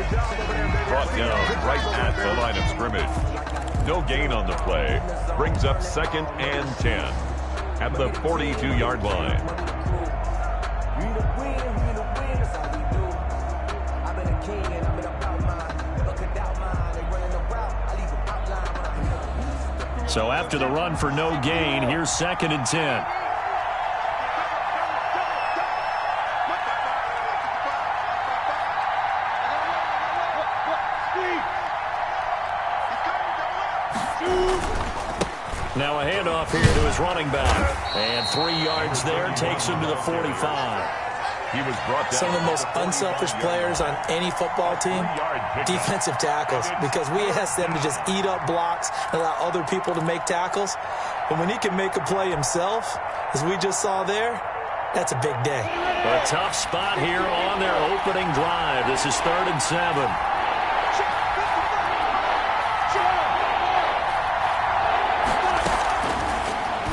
Brought down right at the line of scrimmage. No gain on the play. Brings up 2nd and 10 at the 42-yard line. So after the run for no gain, here's 2nd and 10. Now a handoff here to his running back. And 3 yards there, takes him to the 45. He was brought down. Some of the most unselfish players on any football team, defensive tackles, because we ask them to just eat up blocks, allow other people to make tackles. And when he can make a play himself, as we just saw there, that's a big day. A tough spot here on their opening drive. This is 3rd and 7.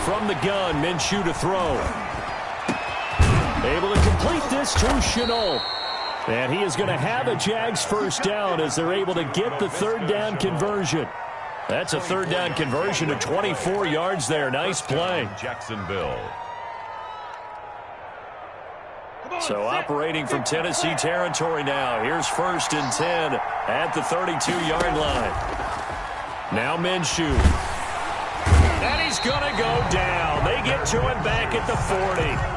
From the gun, Minshew to throw. Able to complete this to Chenault. And he is going to have a Jags first down as they're able to get the 3rd down conversion. That's a 3rd down conversion of 24 yards there. Nice play. Jacksonville. So operating from Tennessee territory now. Here's 1st and 10 at the 32-yard line. Now Minshew. And he's going to go down. They get to him back at the 40.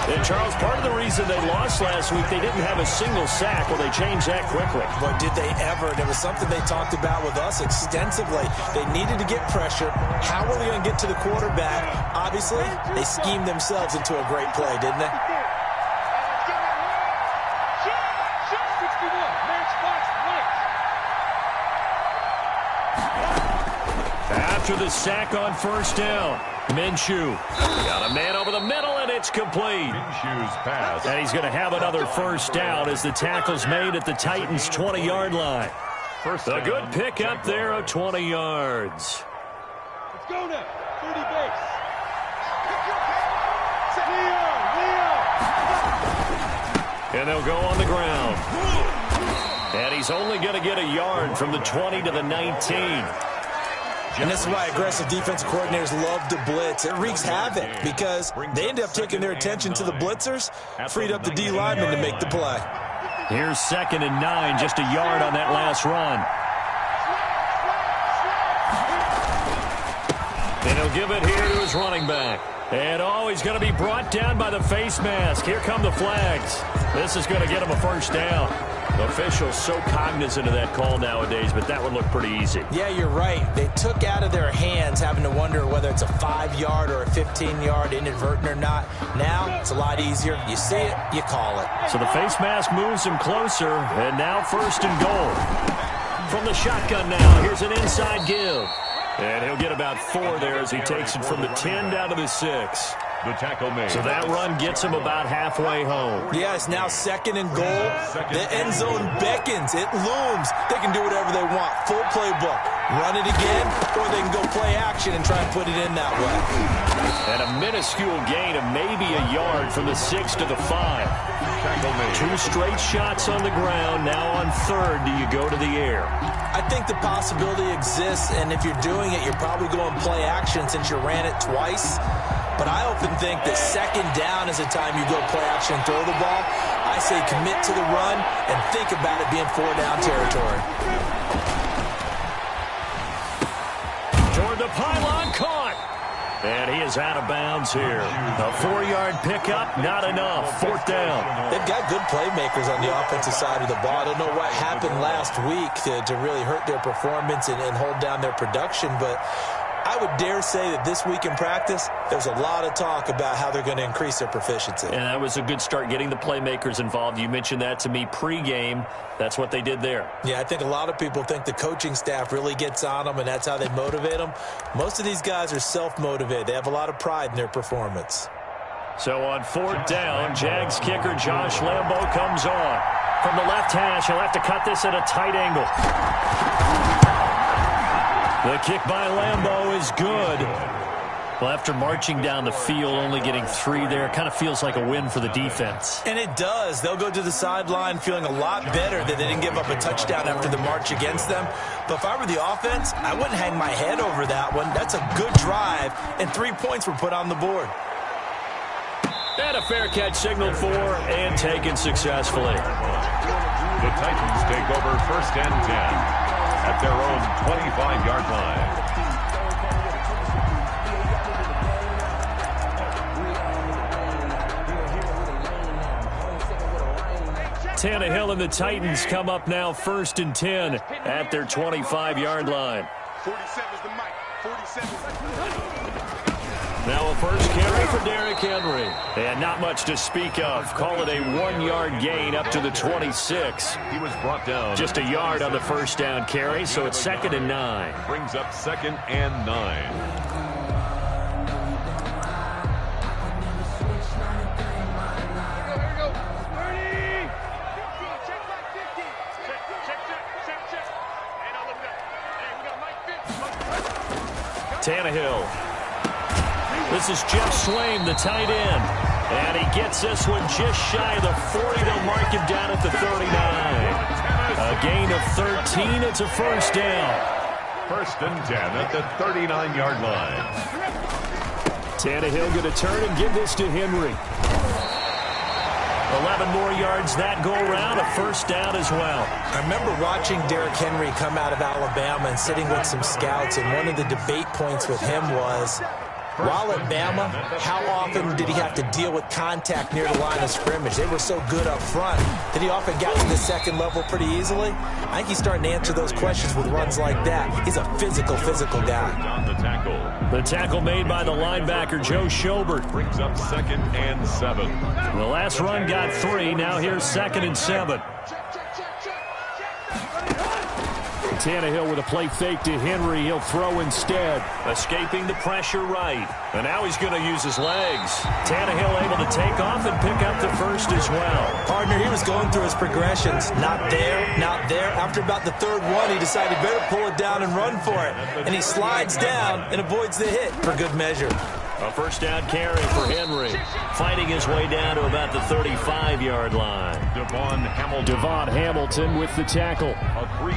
And, Charles, part of the reason they lost last week, they didn't have a single sack. Well, they changed that quickly. But did they ever? And it was something they talked about with us extensively. They needed to get pressure. How were they going to get to the quarterback? Obviously, they schemed themselves into a great play, didn't they? After the sack on 1st down, Minshew got a man over the middle, and it's complete. Minshew's pass. And he's going to have another 1st down as the tackle's made at the Titans' 20-yard line. A good pickup there of 20 yards. Let's go now. 30 base. And they'll go on the ground. And he's only going to get a yard from the 20 to the 19. And this is why aggressive defensive coordinators love to blitz. It wreaks havoc because they end up taking their attention to the blitzers, freed up the D lineman to make the play. Here's 2nd and 9, just a yard on that last run. And he'll give it here to his running back. And he's going to be brought down by the face mask. Here come the flags. This is going to get him a 1st down. The officials so cognizant of that call nowadays, but that would look pretty easy. Yeah, you're right. They took out of their hands having to wonder whether it's a 5-yard or a 15-yard inadvertent or not. Now, it's a lot easier. You see it, you call it. So the face mask moves him closer, and now 1st and goal. From the shotgun now, here's an inside give. And he'll get about 4 there as he takes it from the 10 down to the 6. The tackle made. So that run gets him about halfway home. Yeah, it's now 2nd and goal. The end zone beckons. It looms. They can do whatever they want. Full playbook. Run it again, or they can go play action and try and put it in that way. And a minuscule gain of maybe a yard from the 6 to the 5. Tackle made. 2 straight shots on the ground. Now on 3rd, do you go to the air? I think the possibility exists, and if you're doing it, you're probably going play action since you ran it twice. But I often think that 2nd down is the time you go play action and throw the ball. I say commit to the run and think about it being 4-down territory. Toward the pylon, caught. And he is out of bounds here. A 4-yard pickup, not enough. 4th down. They've got good playmakers on the offensive side of the ball. I don't know what happened last week to really hurt their performance and hold down their production, but I would dare say that this week in practice, there's a lot of talk about how they're going to increase their proficiency. And that was a good start, getting the playmakers involved. You mentioned that to me pregame. That's what they did there. Yeah, I think a lot of people think the coaching staff really gets on them, and that's how they motivate them. Most of these guys are self-motivated. They have a lot of pride in their performance. So on 4th down, Jags kicker Josh Lambo comes on. From the left hash, he'll have to cut this at a tight angle. The kick by Lambo is good. Well, after marching down the field, only getting 3 there, kind of feels like a win for the defense. And it does. They'll go to the sideline feeling a lot better that they didn't give up a touchdown after the march against them. But if I were the offense, I wouldn't hang my head over that one. That's a good drive, and 3 points were put on the board. And a fair catch signaled for and taken successfully. The Titans take over 1st and 10 at their own 25-yard line. Tannehill and the Titans come up now 1st and 10 at their 25-yard line. 47's the mic. 47's Now a first carry for Derrick Henry. And not much to speak of. Call it a 1-yard gain up to the 26. He was brought down. Just a yard on the first down carry, so it's 2nd and 9. Brings up 2nd and 9. Tannehill. This is Jeff Swaim, the tight end. And he gets this one just shy of the 40. They'll mark him down at the 39. A gain of 13. It's a first down. 1st and 10 at the 39-yard line. Tannehill going to turn and give this to Henry. 11 more yards that go around, a first down as well. I remember watching Derrick Henry come out of Alabama and sitting with some scouts, and one of the debate points with him was, while at Bama, how often did he have to deal with contact near the line of scrimmage? They were so good up front that he often got to the second level pretty easily. I think he's starting to answer those questions with runs like that. He's a physical guy. The tackle made by the linebacker, Joe Schobert. Brings up 2nd and 7. The last run got 3. Now here's 2nd and 7. Tannehill with a play fake to Henry. He'll throw instead. Escaping the pressure right. And now he's going to use his legs. Tannehill able to take off and pick up the first as well. Partner, he was going through his progressions. Not there, not there. After about the 3rd one, he decided better pull it down and run for it. And he slides down and avoids the hit for good measure. A first down carry for Henry. Fighting his way down to about the 35-yard line. Devon Hamilton with the tackle.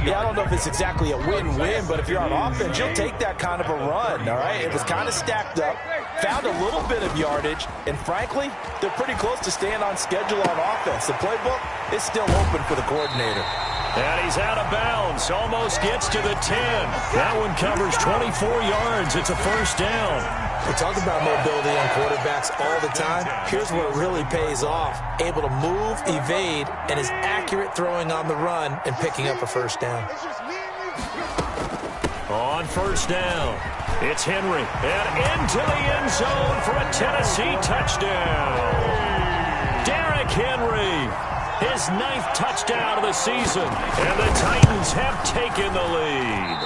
Yeah, I don't know if it's exactly a win-win, but if you're on offense, you'll take that kind of a run, all right? It was kind of stacked up, found a little bit of yardage, and frankly, they're pretty close to staying on schedule on offense. The playbook is still open for the coordinator. And he's out of bounds. Almost gets to the 10. That one covers 24 yards. It's a first down. We talk about mobility on quarterbacks all the time. Here's where it really pays off. Able to move, evade, and is accurate throwing on the run and picking up a first down. On first down, it's Henry. And into the end zone for a Tennessee touchdown. Derrick Henry. His 9th touchdown of the season. And the Titans have taken the lead.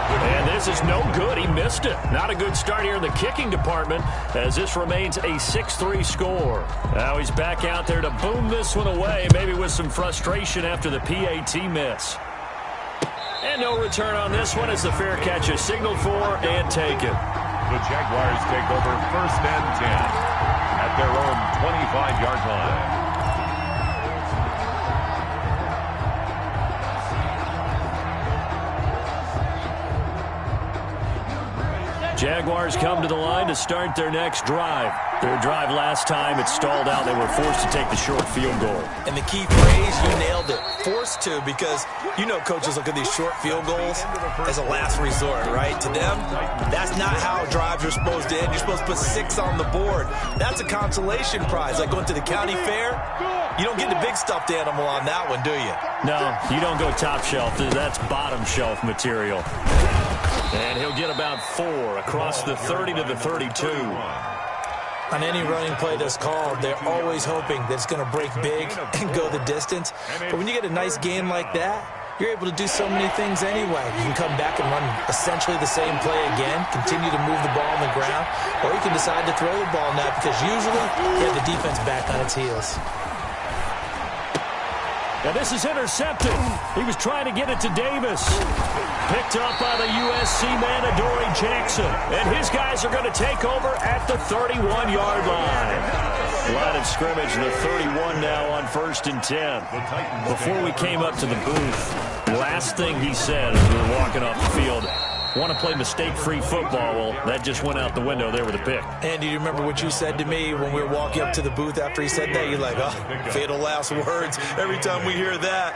And this is no good. He missed it. Not a good start here in the kicking department as this remains a 6-3 score. Now he's back out there to boom this one away, maybe with some frustration after the PAT miss. And no return on this one as the fair catch is signaled for and taken. The Jaguars take over 1st and 10 at their own 25-yard line. Jaguars come to the line to start their next drive. Their drive last time, it stalled out. They were forced to take the short field goal. And the key phrase, you nailed it. Forced to, because you know coaches look at these short field goals as a last resort, right? To them, that's not how drives are supposed to end. You're supposed to put 6 on the board. That's a consolation prize. Like going to the county fair, you don't get the big stuffed animal on that one, do you? No, you don't go top shelf. That's bottom shelf material. And he'll get about 4 across the 30 to the 32. On any running play that's called, they're always hoping that it's going to break big and go the distance. But when you get a nice game like that, you're able to do so many things anyway. You can come back and run essentially the same play again, continue to move the ball on the ground, or you can decide to throw the ball now because usually you have the defense back on its heels. And this is intercepted. He was trying to get it to Davis. Picked up by the USC man, Adoree Jackson. And his guys are going to take over at the 31-yard line. Line of scrimmage, the 31 now on 1st and 10. Before we came up to the booth, last thing he said as we were walking off the field, want to play mistake-free football. Well, that just went out the window there with a pick. Andy, do you remember what you said to me when we were walking up to the booth after he said that? You're like, oh, fatal last words. Every time we hear that,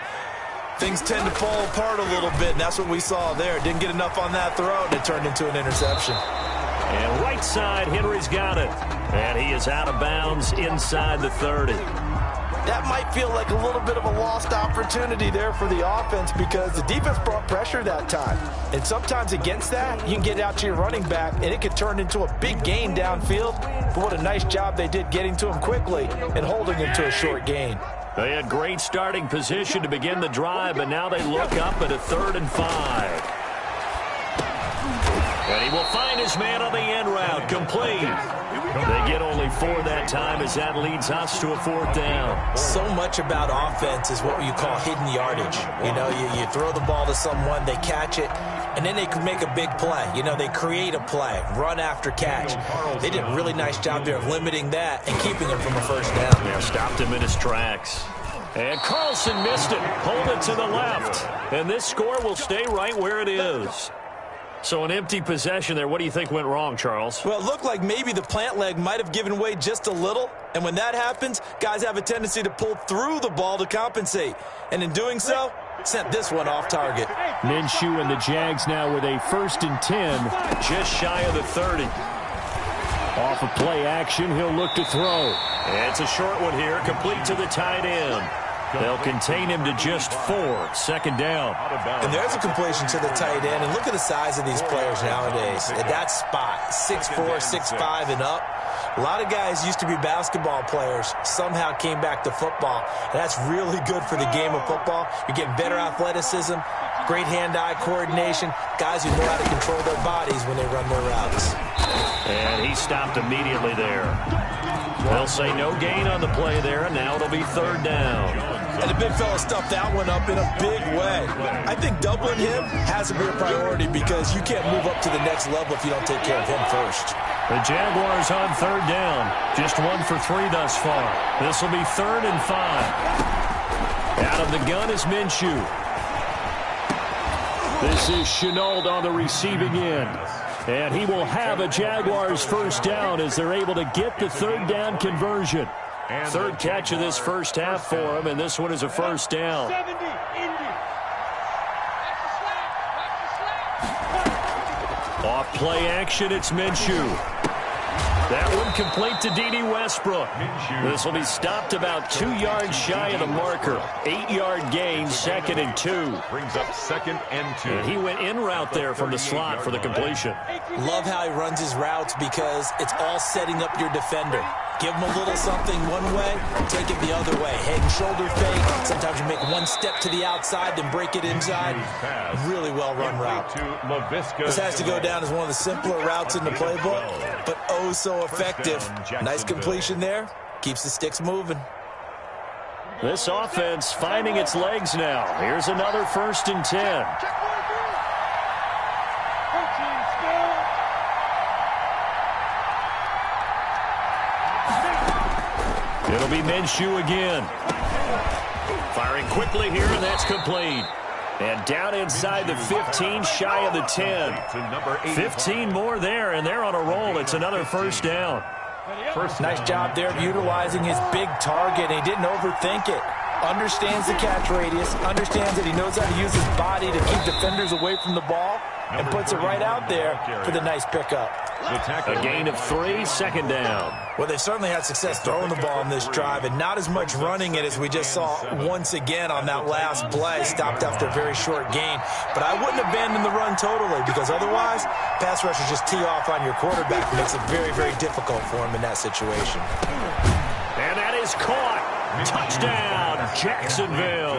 things tend to fall apart a little bit, and that's what we saw there. Didn't get enough on that throw, and it turned into an interception. And right side, Henry's got it. And he is out of bounds inside the 30. That might feel like a little bit of a lost opportunity there for the offense because the defense brought pressure that time. And sometimes against that, you can get out to your running back, and it could turn into a big gain downfield. But what a nice job they did getting to him quickly and holding him to a short gain. They had great starting position to begin the drive, but now they look up at a 3rd and 5. And he will find his man on the end route, complete. They get only 4 that time as that leads us to a 4th down. So much about offense is what you call hidden yardage. You know, you throw the ball to someone, they catch it, and then they can make a big play. You know, they create a play, run after catch. They did a really nice job there of limiting that and keeping him from a 1st down. Yeah, stopped him in his tracks. And Carlson missed it, pulled it to the left. And this score will stay right where it is. So an empty possession there. What do you think went wrong, Charles? Well, it looked like maybe the plant leg might have given way just a little. And when that happens, guys have a tendency to pull through the ball to compensate. And in doing so, sent this one off target. Minshew and the Jags now with a 1st and 10, just shy of the 30. Off of play action, he'll look to throw. And it's a short one here, complete to the tight end. They'll contain him to just 4, 2nd down. And there's a completion to the tight end. And look at the size of these players nowadays. At that spot, 6'4", 6'5", and up. A lot of guys used to be basketball players, somehow came back to football. And that's really good for the game of football. You're getting better athleticism, great hand-eye coordination, guys who know how to control their bodies when they run their routes. And he stopped immediately there. They'll say no gain on the play there, and now it'll be 3rd down. And the big fella stuffed that one up in a big way. I think doubling him has to be a priority because you can't move up to the next level if you don't take care of him first. The Jaguars on 3rd down. Just 1 for 3 thus far. This will be 3rd and 5. Out of the gun is Minshew. This is Chenault on the receiving end. And he will have a Jaguars 1st down as they're able to get the 3rd down conversion. 3rd catch of this 1st half for him, and this one is a 1st down. Off play action, it's Minshew. That one complete to D.D. Westbrook. This will be stopped about 2 yards shy of the marker. 8-yard gain, 2nd and 2. Brings up 2nd and 2. And he went in route there from the slot for the completion. Love how he runs his routes because it's all setting up your defender. Give him a little something one way, take it the other way. Head and shoulder fake. Sometimes you make one step to the outside, then break it inside. Really well-run route. This has to go down as one of the simpler routes in the playbook, but oh so effective. Nice completion there. Keeps the sticks moving. This offense finding its legs now. Here's another 1st and 10. It'll be Minshew again. Firing quickly here, and that's complete. And down inside the 15, shy of the 10. 15 more there, and they're on a roll. It's another 1st down. Nice job there of utilizing his big target, and he didn't overthink it. Understands the catch radius, understands that he knows how to use his body to keep defenders away from the ball, and puts it right out there for the nice pickup. A gain of 3, 2nd down. Well, they certainly had success throwing the ball in this drive, and not as much running it as we just saw once again on that last play. Stopped after a very short gain. But I wouldn't abandon the run totally, because otherwise, pass rushers just tee off on your quarterback. It makes it very, very difficult for him in that situation. And that is caught. Touchdown, Jacksonville.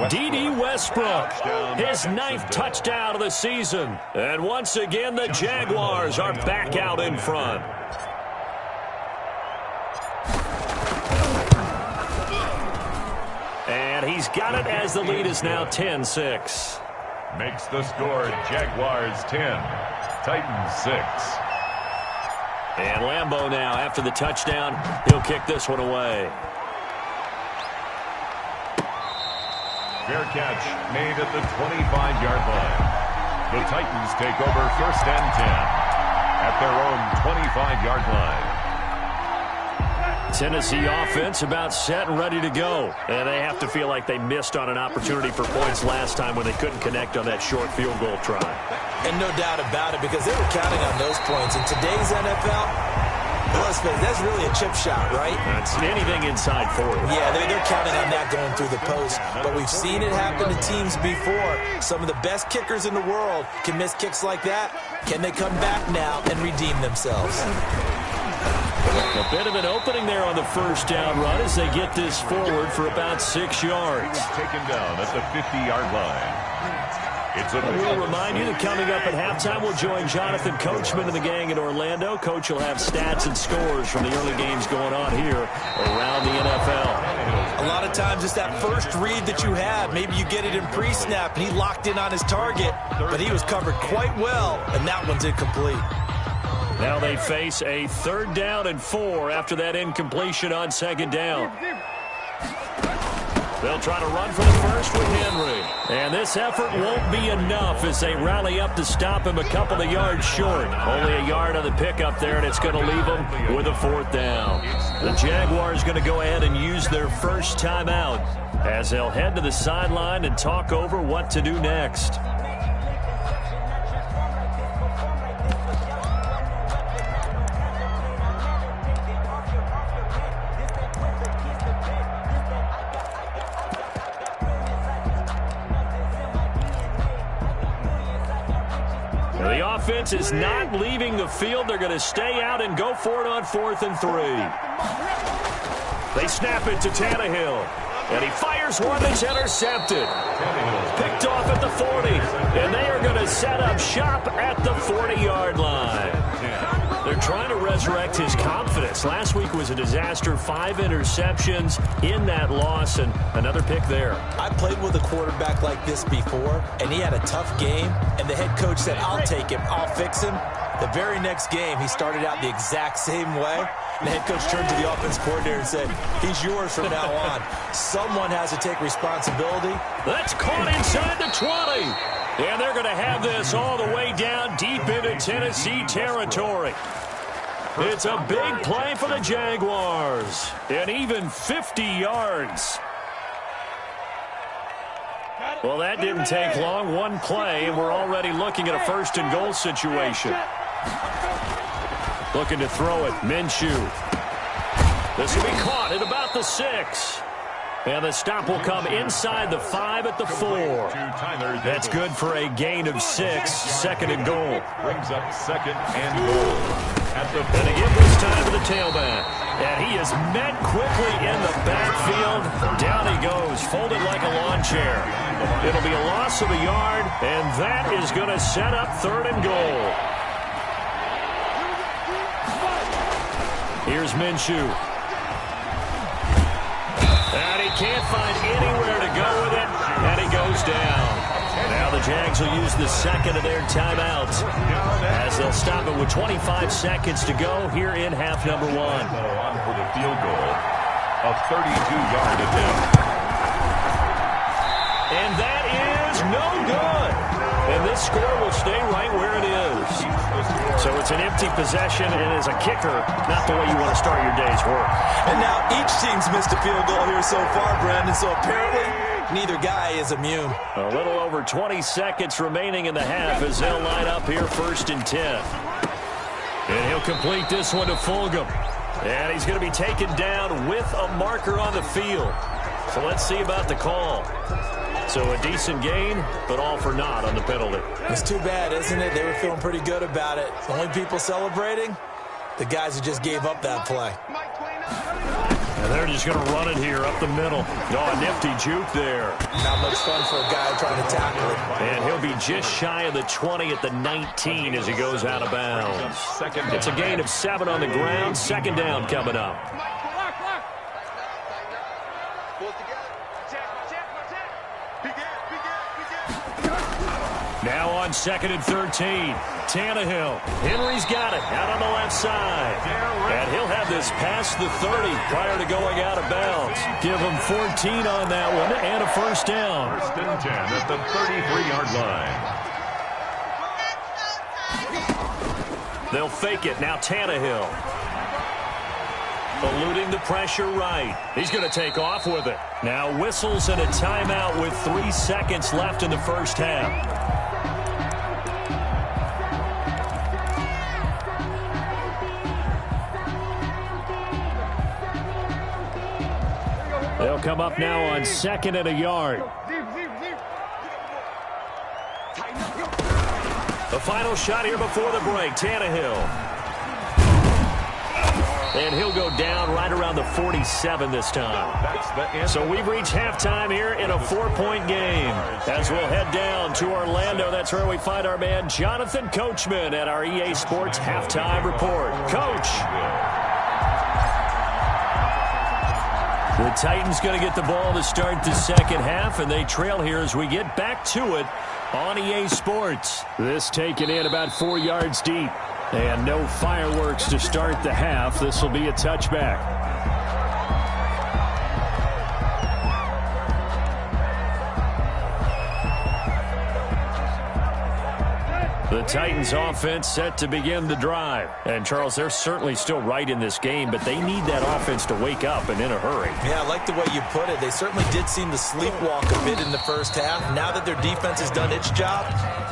D.D. Westbrook, his 9th touchdown of the season. And once again, the Jaguars are back out in front. he's got it as the lead is now 10-6. Makes the score Jaguars 10, Titans 6. And Lambeau now, after the touchdown, he'll kick this one away. Fair catch made at the 25-yard line. The Titans take over 1st and 10 at their own 25-yard line. Tennessee offense about set and ready to go. And they have to feel like they missed on an opportunity for points last time when they couldn't connect on that short field goal try. And no doubt about it, because they were counting on those points. In today's NFL, let's face it, that's really a chip shot, right? That's anything inside 40. Yeah, they're counting on that going through the post. But we've seen it happen to teams before. Some of the best kickers in the world can miss kicks like that. Can they come back now and redeem themselves? A bit of an opening there on the first down run as they get this forward for about 6 yards. Taken down at the 50-yard line. We'll remind you that coming up at halftime, we'll join Jonathan Coachman and the gang in Orlando. Coach will have stats and scores from the early games going on here around the NFL. A lot of times it's that first read that you have. Maybe you get it in pre-snap, and he locked in on his target, but he was covered quite well, and that one's incomplete. Now they face a 3rd down and 4 after that incompletion on 2nd down. They'll try to run for the first with Henry. And this effort won't be enough as they rally up to stop him a couple of yards short. Only a yard on the pickup there, and it's going to leave them with a 4th down. The Jaguars going to go ahead and use their first timeout as they'll head to the sideline and talk over what to do next. The offense is not leaving the field. They're going to stay out and go for it on 4th and 3. They snap it to Tannehill. And he fires one that's intercepted. Picked off at the 40. And they are going to set up shop at the 40-yard line. They're trying to resurrect his confidence. Last week was a disaster. 5 interceptions in that loss, and another pick there. I played with a quarterback like this before, and he had a tough game, and the head coach said, I'll take him, I'll fix him. The very next game, he started out the exact same way. The head coach turned to the offense coordinator and said, he's yours from now on. Someone has to take responsibility. That's caught inside the 20. And they're going to have this all the way down deep into Tennessee territory. It's a big play for the Jaguars. And even 50 yards. Well, that didn't take long. One play, and we're already looking at a 1st and goal situation. Looking to throw it. Minshew. This will be caught at about the 6. And the stop will come inside the 5 at the 4. That's good for a gain of 6. 2nd and goal. Brings up 2nd and goal. And again this time to the tailback. And he is met quickly in the backfield. Down he goes, folded like a lawn chair. It'll be a loss of a yard, and that is going to set up 3rd and goal. Here's Minshew. And he can't find anywhere to go with it, and he goes down. Now the Jags will use the 2nd of their timeouts as they'll stop it with 25 seconds to go here in half number 1. On for the field goal, a 32-yard attempt. And that is no good. And this score will stay right where it is. So it's an empty possession, and as a kicker, not the way you want to start your day's work. And now each team's missed a field goal here so far, Brandon, so apparently neither guy is immune. A little over 20 seconds remaining in the half as they'll line up here 1st and 10. And he'll complete this one to Fulgham. And he's going to be taken down with a marker on the field. So let's see about the call. So a decent gain, but all for naught on the penalty. It's too bad, isn't it? They were feeling pretty good about it. The only people celebrating, the guys who just gave up that play. And they're just going to run it here up the middle. Oh, a nifty juke there. Not much fun for a guy trying to tackle it. And he'll be just shy of the 20 at the 19 as he goes out of bounds. It's a gain of 7 on the ground. 2nd down coming up. Now on 2nd and 13. Tannehill. Henry's got it out on the left side. And he'll have this past the 30 prior to going out of bounds. Give him 14 on that one and a first down. 1st and 10 at the 33-yard line. They'll fake it. Now Tannehill. Eluding the pressure right. He's going to take off with it. Now whistles and a timeout with 3 seconds left in the first half. They'll come up now on 2nd and a yard. The final shot here before the break. Tannehill. And he'll go down right around the 47 this time. So we've reached halftime here in a 4-point game. As we'll head down to Orlando, that's where we find our man Jonathan Coachman at our EA Sports Halftime Report. Coach. The Titans going to get the ball to start the second half, and they trail here as we get back to it on EA Sports. This taken in about 4 yards deep. And no fireworks to start the half. This will be a touchback. The Titans offense set to begin the drive. And, Charles, they're certainly still right in this game, but they need that offense to wake up and in a hurry. Yeah, I like the way you put it. They certainly did seem to sleepwalk a bit in the first half. Now that their defense has done its job,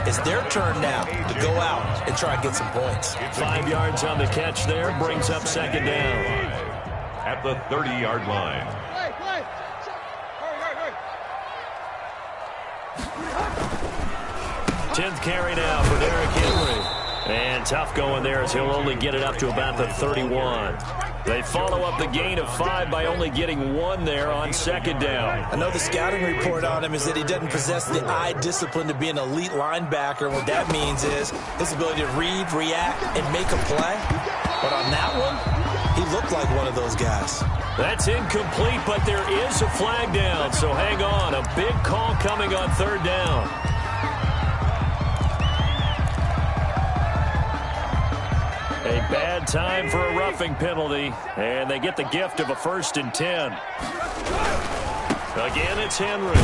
it's their turn now to go out and try and get some points. 5 yards on the catch there, brings up second down. At the 30-yard line. 10th carry now for Derrick Henry. And tough going there as he'll only get it up to about the 31. They follow up the gain of 5 by only getting 1 there on 2nd down. I know the scouting report on him is that he doesn't possess the eye discipline to be an elite linebacker. What that means is his ability to read, react, and make a play. But on that one, he looked like one of those guys. That's incomplete, but there is a flag down, so hang on. A big call coming on 3rd down. A bad time for a roughing penalty, and they get the gift of a 1st and 10. Again, it's Henry.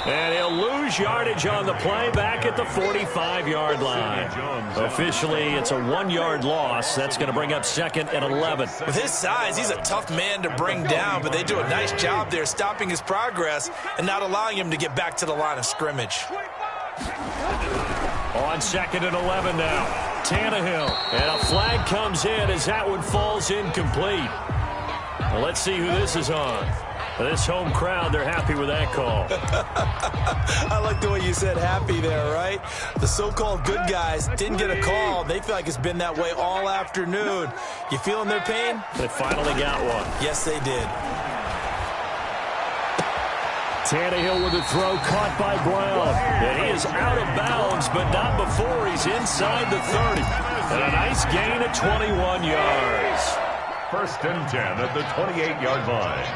And he'll lose yardage on the play back at the 45-yard line. Officially, it's a 1-yard loss. That's going to bring up 2nd and 11. With his size, he's a tough man to bring down, but they do a nice job there stopping his progress and not allowing him to get back to the line of scrimmage. On 2nd and 11 now. Tannehill. And a flag comes in as that one falls incomplete. Well, let's see who this is on. This home crowd, they're happy with that call. I like the way you said happy there, right? The so-called good guys didn't get a call. They feel like it's been that way all afternoon. You feeling their pain? They finally got one. Yes, they did. Tannehill with a throw caught by Brown. And he is out of bounds, but not before he's inside the 30. And a nice gain of 21 yards. 1st and 10 at the 28-yard line.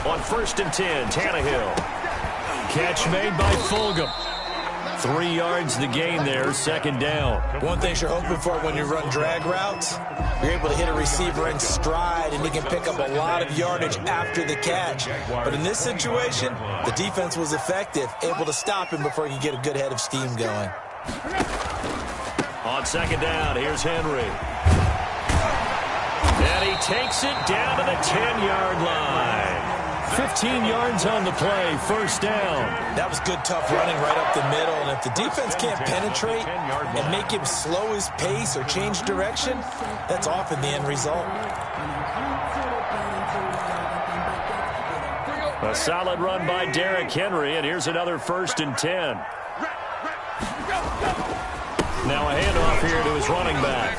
On 1st and 10, Tannehill. Catch made by Fulgham. 3 yards the gain there, 2nd down. One thing you're hoping for when you run drag routes, you're able to hit a receiver in stride, and he can pick up a lot of yardage after the catch. But in this situation, the defense was effective, able to stop him before he could get a good head of steam going. On 2nd down, here's Henry. And he takes it down to the 10-yard line. 15 yards on the play, 1st down. That was good, tough running right up the middle. And if the defense can't penetrate and make him slow his pace or change direction, that's often the end result. A solid run by Derrick Henry, and here's another 1st and 10. Now a handoff here to his running back.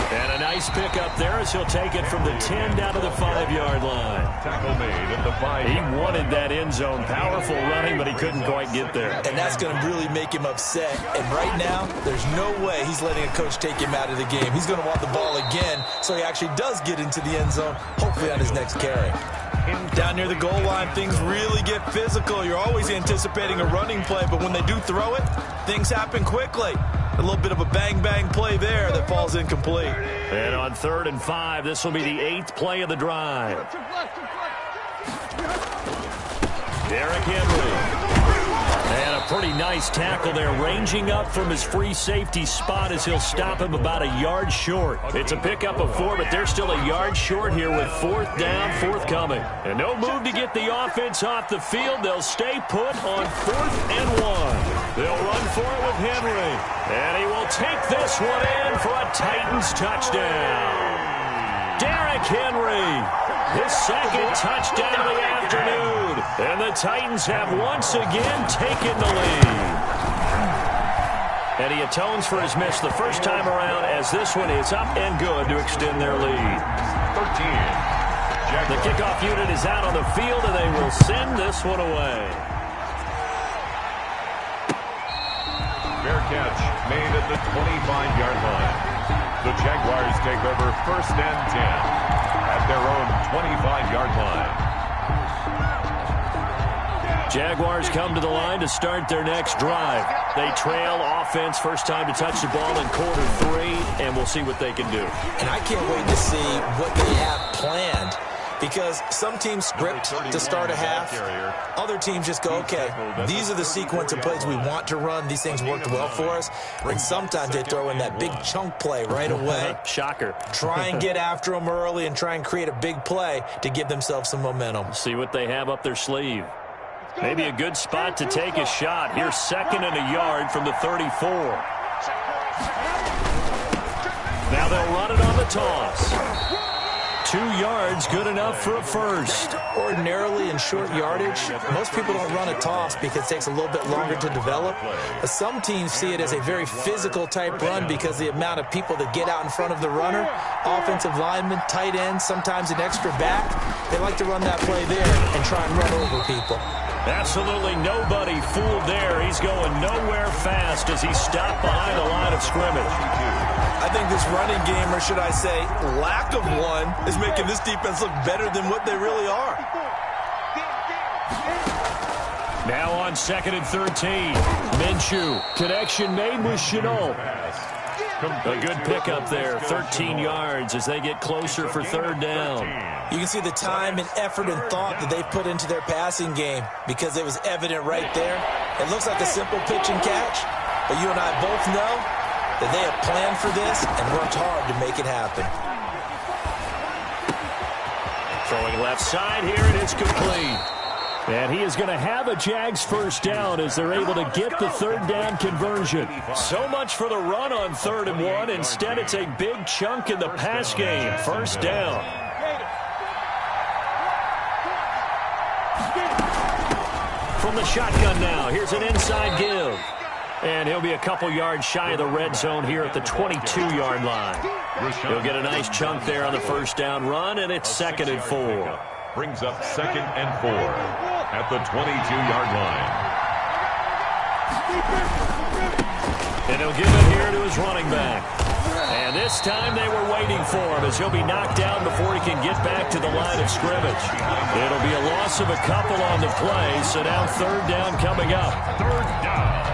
And a nice pickup there as he'll take it from the 10 down to the 5-yard line. Tackle made at the 5. He wanted that end zone. Powerful running, but he couldn't quite get there. And that's going to really make him upset. And right now, there's no way he's letting a coach take him out of the game. He's going to want the ball again so he actually does get into the end zone, hopefully on his next carry. Down near the goal line, things really get physical. You're always anticipating a running play, but when they do throw it, things happen quickly. A little bit of a bang-bang play there that falls incomplete. And on 3rd and 5, this will be the 8th play of the drive. Derrick Henry. And a pretty nice tackle there, ranging up from his free safety spot as he'll stop him about a yard short. It's a pickup of 4, but they're still a yard short here with 4th down, forthcoming. And no move to get the offense off the field. They'll stay put on 4th and 1. They'll run for it with Henry. And he will take this one in for a Titans touchdown. Derrick Henry, his 2nd touchdown of the afternoon. And the Titans have once again taken the lead. And he atones for his miss the first time around as this one is up and good to extend their lead. 13. The kickoff unit is out on the field, and they will send this one away. Fair catch made at the 25-yard line. The Jaguars take over 1st and 10 at their own 25-yard line. Jaguars come to the line to start their next drive. They trail offense, first time to touch the ball in quarter 3, and we'll see what they can do. And I can't wait to see what they have planned, because some teams script to start a half. Other teams just go, okay, these are the sequence of plays we want to run. These things worked well for us. And sometimes they throw in that big chunk play right away. Shocker. Try and get after them early and try and create a big play to give themselves some momentum. See what they have up their sleeve. Maybe a good spot to take a shot. Here's 2nd and a yard from the 34. Now they'll run it on the toss. 2 yards, good enough for a first. Ordinarily in short yardage, most people don't run a toss because it takes a little bit longer to develop. But some teams see it as a very physical type run because the amount of people that get out in front of the runner, offensive linemen, tight ends, sometimes an extra back, they like to run that play there and try and run over people. Absolutely nobody fooled there. He's going nowhere fast as he stopped behind the line of scrimmage. I think this running game, or should I say lack of one, is making this defense look better than what they really are. Now on 2nd and 13. Minshew. Connection made with Chenault. A good pickup there. 13 yards as they get closer for 3rd down. You can see the time and effort and thought that they put into their passing game because it was evident right there. It looks like a simple pitch and catch, but you and I both know that they have planned for this and worked hard to make it happen. Throwing left side here, and it's complete. And he is going to have a Jags first down as they're able to get the 3rd down conversion. So much for the run on 3rd and 1. Instead, it's a big chunk in the pass game. First down. From the shotgun now, here's an inside give. And he'll be a couple yards shy of the red zone here at the 22-yard line. He'll get a nice chunk there on the first down run, and it's 2nd and 4. Brings up 2nd and 4 at the 22-yard line. And he'll give it here to his running back. And this time they were waiting for him as he'll be knocked down before he can get back to the line of scrimmage. It'll be a loss of a couple on the play, so now 3rd down coming up. 3rd down.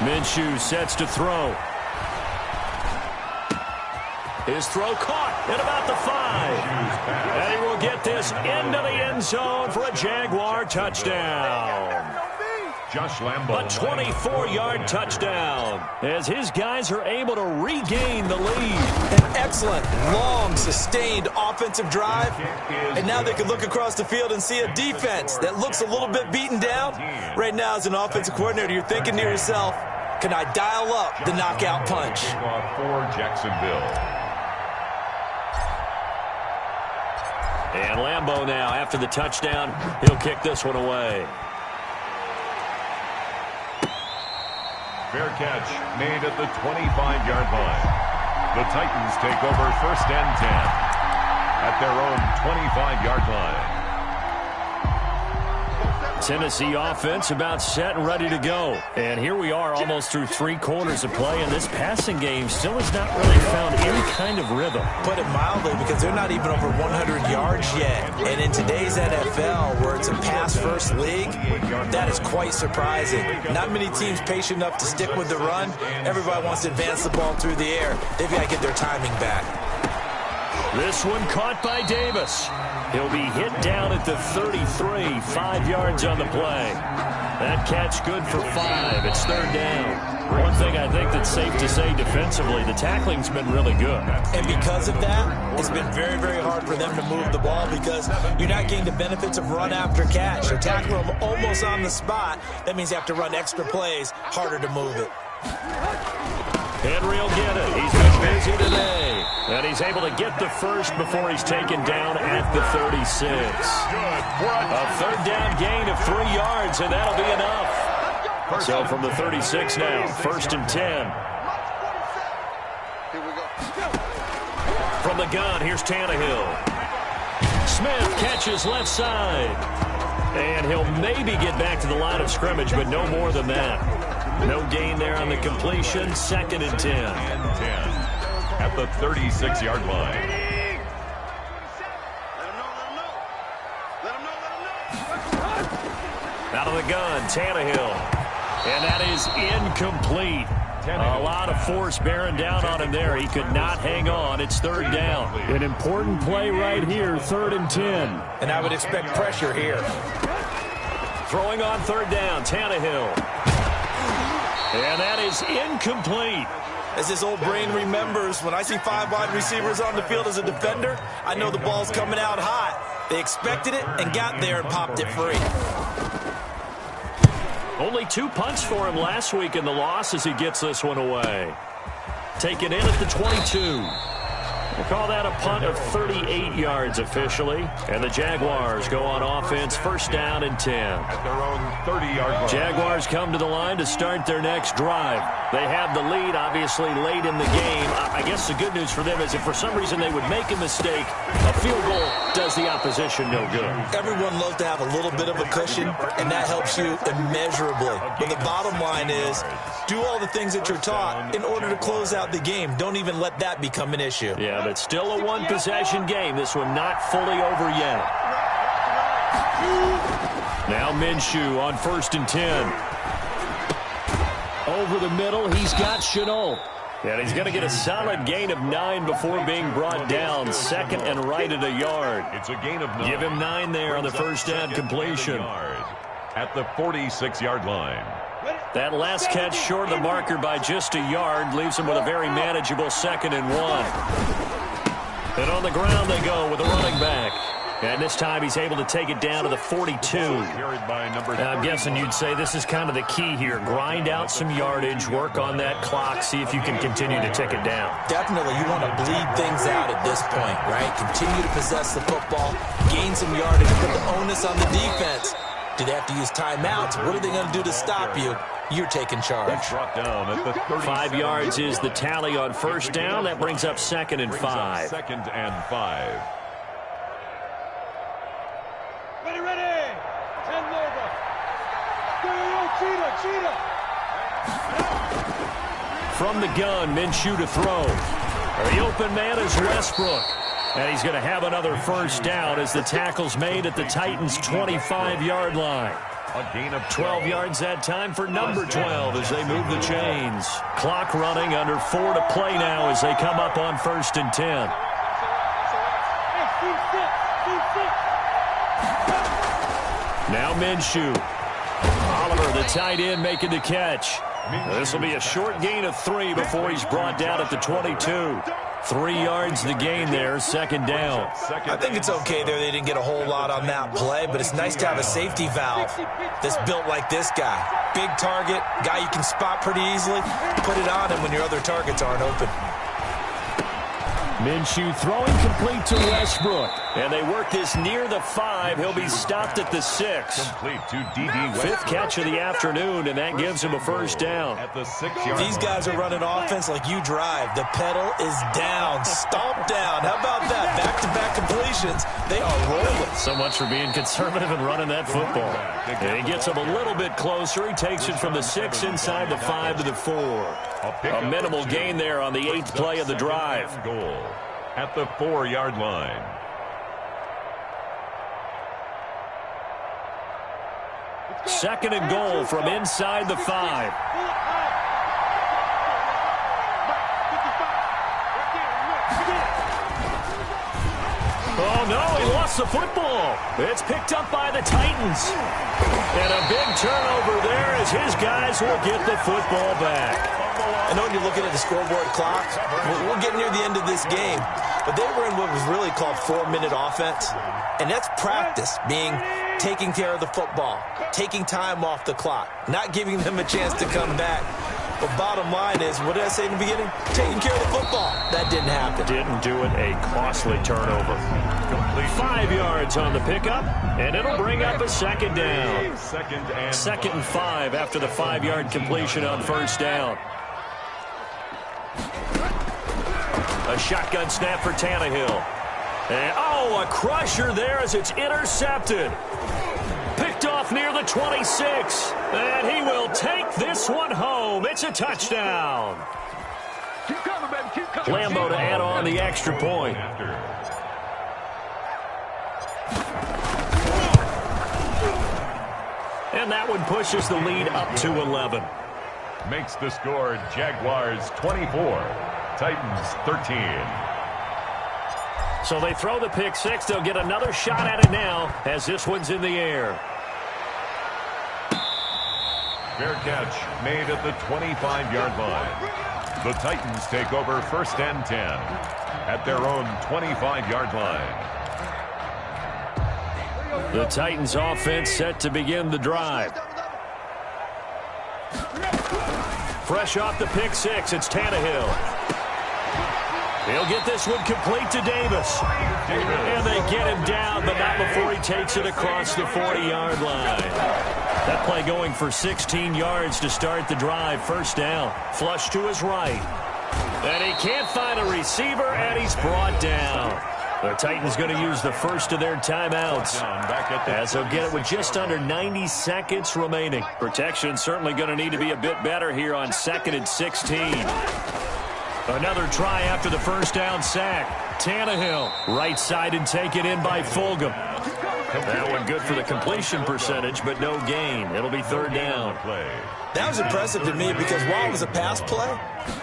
Minshew sets to throw. His throw caught at about the 5. And he will get this into the end zone for a Jaguar touchdown. Josh Lambo. A 24-yard touchdown as his guys are able to regain the lead. An excellent, long, sustained offensive drive. And now they can look across the field and see a defense that looks a little bit beaten down. Right now, as an offensive coordinator, you're thinking to yourself, can I dial up the knockout punch? For Jacksonville. And Lambo now, after the touchdown, he'll kick this one away. Fair catch made at the 25-yard line. The Titans take over 1st and 10 at their own 25-yard line. Tennessee offense about set and ready to go. And here we are almost through 3 quarters of play, and this passing game still has not really found any kind of rhythm. Put it mildly, because they're not even over 100 yards yet. And in today's NFL, where it's a pass-first league, that is quite surprising. Not many teams patient enough to stick with the run. Everybody wants to advance the ball through the air. They've got to get their timing back. This one caught by Davis. He'll be hit down at the 33, 5 yards on the play. That catch good for 5. It's 3rd down. One thing I think that's safe to say defensively, the tackling's been really good. And because of that, it's been very, very hard for them to move the ball because you're not getting the benefits of run after catch. They're tackling them almost on the spot. That means you have to run extra plays, harder to move it. Henry will get it. He's been busy today. And he's able to get the first before he's taken down at the 36. A 3rd down gain of 3 yards, and that'll be enough. So from the 36 now, 1st and 10. Here we go. From the gun, here's Tannehill. Smith catches left side. And he'll maybe get back to the line of scrimmage, but no more than that. No gain there on the completion. 2nd and 10. At the 36-yard line. Out of the gun, Tannehill. And that is incomplete. A lot of force bearing down on him there. He could not hang on. It's 3rd down. An important play right here, 3rd and 10. And I would expect pressure here. Throwing on 3rd down, Tannehill. And that is incomplete. As this old brain remembers, when I see 5 wide receivers on the field as a defender, I know the ball's coming out hot. They expected it and got there and popped it free. Only 2 punts for him last week in the loss as he gets this one away. Taken in at the 22. We'll call that a punt of 38 yards officially. And the Jaguars go on offense, 1st down and 10. At their own 30-yard line. Jaguars come to the line to start their next drive. They have the lead, obviously, late in the game. I guess the good news for them is if for some reason they would make a mistake, a field goal does the opposition no good. Everyone loves to have a little bit of a cushion, and that helps you immeasurably. But the bottom line is, do all the things that you're taught in order to close out the game. Don't even let that become an issue. Yeah, but still a one-possession game. This one not fully over yet. Now Minshew on 1st and 10. Over the middle, he's got Chenault. And he's going to get a solid gain of 9 before being brought down. 2nd and right at a yard. It's a gain of 9. Give him 9 there on the 1st down completion. At the 46-yard line. That last catch short of the marker by just a yard leaves him with a very manageable 2nd and 1. And on the ground they go with a running back. And this time he's able to take it down to the 42. I'm guessing you'd say this is kind of the key here. Grind out some yardage, work on that clock, see if you can continue to tick it down. Definitely, you want to bleed things out at this point, right? Continue to possess the football, gain some yardage, put the onus on the defense. Do they have to use timeouts? What are they going to do to stop you? You're taking charge. 5 yards is the tally on 1st down. That brings up 2nd and 5. 2nd and 5. Ready. 10 over. Cheetah. From the gun, Minshew to throw. The open man is Westbrook. And he's going to have another 1st down as the tackle's made at the Titans' 25-yard line. A gain of 12 yards that time for number 12 as they move the chains. Clock running, under 4 to play now as they come up on 1st and 10. Now Minshew. Oliver, the tight end, making the catch. This will be a short gain of 3 before he's brought down at the 22. 3 yards the gain there, 2nd down. I think it's okay there. They didn't get a whole lot on that play, but it's nice to have a safety valve that's built like this guy. Big target, guy you can spot pretty easily. Put it on him when your other targets aren't open. Minshew throwing complete to Westbrook. And they work this near the 5. He'll be stopped at the 6. Complete to D.D. Fifth catch of the afternoon, and that gives him a first down. At the 6-yard These guys are running offense like you drive. The pedal is down, stomp down. How about that? Back-to-back completions. They are rolling. So much for being conservative and running that football. And he gets him a little bit closer. He takes it from the 6 inside the 5 to the 4. A minimal gain there on the 8th play of the drive. Goal at the 4-yard line. Second and goal from inside the 5. Oh, no, he lost the football. It's picked up by the Titans. And a big turnover there as his guys will get the football back. I know when you're looking at the scoreboard clock, we're getting near the end of this game, but they were in what was really called 4-minute offense, and that's practice, being taking care of the football, taking time off the clock, not giving them a chance to come back. But bottom line is, what did I say in the beginning? Taking care of the football. That didn't happen. Didn't do it. A costly turnover. 5 yards on the pickup, and it'll bring up a second down. Second and 5 after the 5-yard completion on first down. A shotgun snap for Tannehill. And, a crusher there as it's intercepted. Picked off near the 26. And he will take this one home. It's a touchdown. Keep coming, baby. Keep coming. Lambeau to add on the extra point. And that one pushes the lead up to 11. Makes the score Jaguars 24, Titans 13. So they throw the pick 6. They'll get another shot at it now as this one's in the air. Fair catch made at the 25-yard line. The Titans take over first and 10 at their own 25-yard line. The Titans offense set to begin the drive. Fresh off the pick 6, it's Tannehill. He'll get this one complete to Davis. And they get him down, but not before he takes it across the 40-yard line. That play going for 16 yards to start the drive. First down. Flush to his right. And he can't find a receiver, and he's brought down. The Titans going to use the first of their timeouts as they'll get it with just under 90 seconds remaining. Protection certainly going to need to be a bit better here on 2nd and 16. Another try after the first down sack. Tannehill, right side and take it in by Fulgham. That one good for the completion percentage, but no gain. It'll be third down. That was impressive to me because while it was a pass play,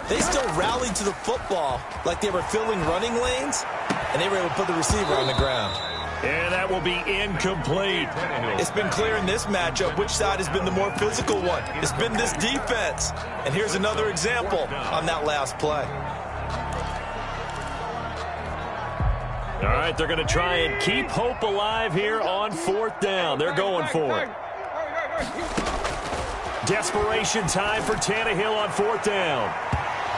they still rallied to the football like they were filling running lanes, and they were able to put the receiver on the ground. And that will be incomplete. It's been clear in this matchup which side has been the more physical one. It's been this defense. And here's another example on that last play. All right, they're going to try and keep hope alive here on fourth down. They're going for it. Desperation time for Tannehill on fourth down.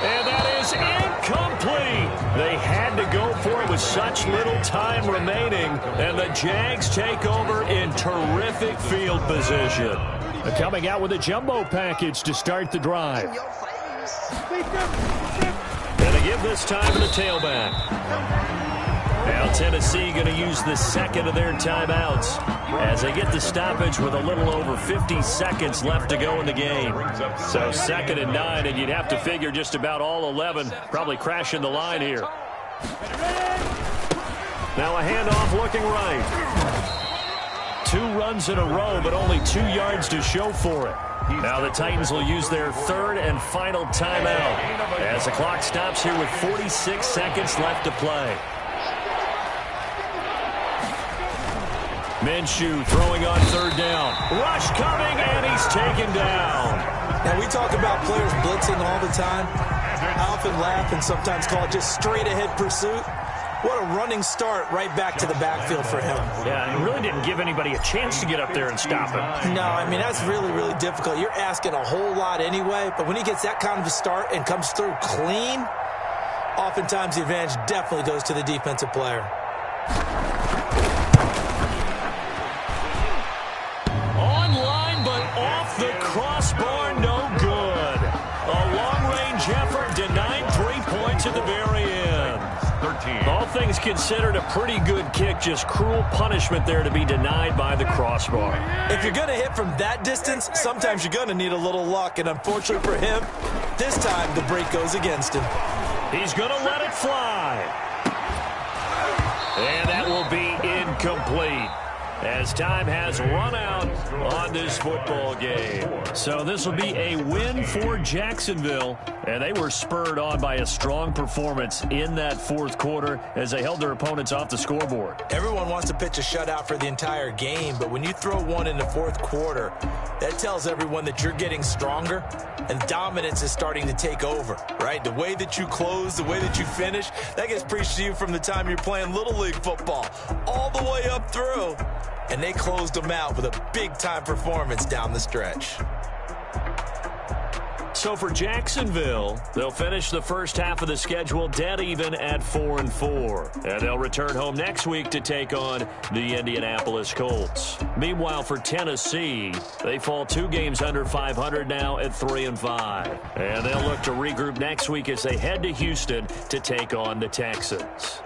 And that is incomplete. They had to go for it with such little time remaining. And the Jags take over in terrific field position. Coming out with a jumbo package to start the drive. And they give this time to the tailback. Now Tennessee going to use the second of their timeouts as they get the stoppage with a little over 50 seconds left to go in the game. So 2nd and 9, and you'd have to figure just about all 11 probably crashing the line here. Now a handoff looking right. 2 runs in a row, but only 2 yards to show for it. Now the Titans will use their third and final timeout as the clock stops here with 46 seconds left to play. Minshew throwing on third down. Rush coming, and he's taken down. Now, we talk about players blitzing all the time. I often laugh and sometimes call it just straight-ahead pursuit. What a running start right back to the backfield for him. Yeah, he really didn't give anybody a chance to get up there and stop him. No, I mean, that's really, really difficult. You're asking a whole lot anyway, but when he gets that kind of a start and comes through clean, oftentimes the advantage definitely goes to the defensive player. crossbar, no good. A long-range effort denied 3 points at the very end. 13. All things considered, a pretty good kick, just cruel punishment there to be denied by the crossbar. If you're going to hit from that distance, sometimes you're going to need a little luck, and unfortunately for him, this time the break goes against him. He's going to let it fly. And that will be incomplete, as time has run out on this football game. So this will be a win for Jacksonville, and they were spurred on by a strong performance in that fourth quarter as they held their opponents off the scoreboard. Everyone wants to pitch a shutout for the entire game, but when you throw one in the fourth quarter, that tells everyone that you're getting stronger and dominance is starting to take over, right? The way that you close, the way that you finish, that gets preached to you from the time you're playing Little League football all the way up through. And they closed them out with a big-time performance down the stretch. So for Jacksonville, they'll finish the first half of the schedule dead even at 4-4. And they'll return home next week to take on the Indianapolis Colts. Meanwhile, for Tennessee, they fall 2 games under 500 now at 3-5. And they'll look to regroup next week as they head to Houston to take on the Texans.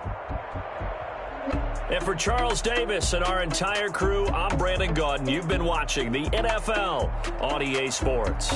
And for Charles Davis and our entire crew, I'm Brandon Gaudin. You've been watching the NFL on EA Sports.